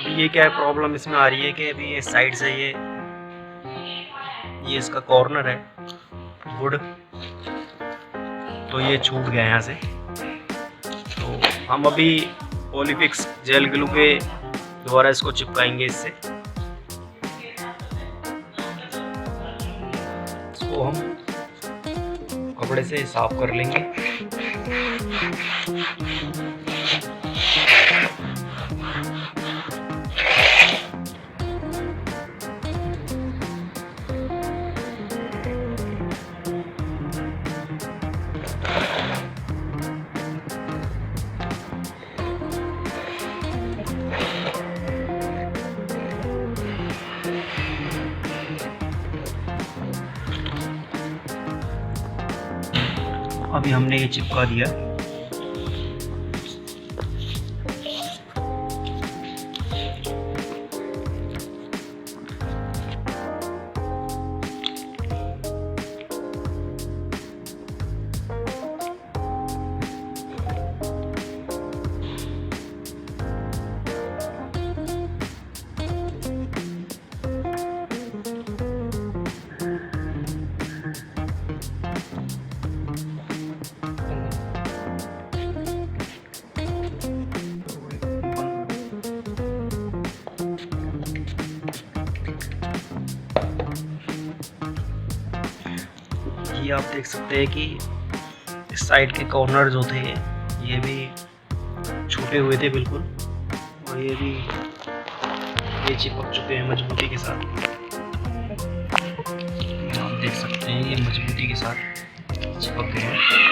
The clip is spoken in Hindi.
अब ये क्या है, प्रॉब्लम इसमें आ रही है कि अभी ये साइड से ये इसका कॉर्नर है वुड, तो ये छूट गया यहाँ से। तो हम अभी पॉलीफिक्स जेल ग्लू के द्वारा इसको चिपकाएंगे। इससे इसको हम कपड़े से साफ कर लेंगे। अभी हमने ये चिपका दिया। ये आप देख सकते हैं कि इस साइड के कॉर्नर जो थे ये भी छूटे हुए थे बिल्कुल, और ये भी ये चिपक चुके हैं मजबूती के साथ। आप देख सकते हैं ये मजबूती के साथ चिपक गए हैं।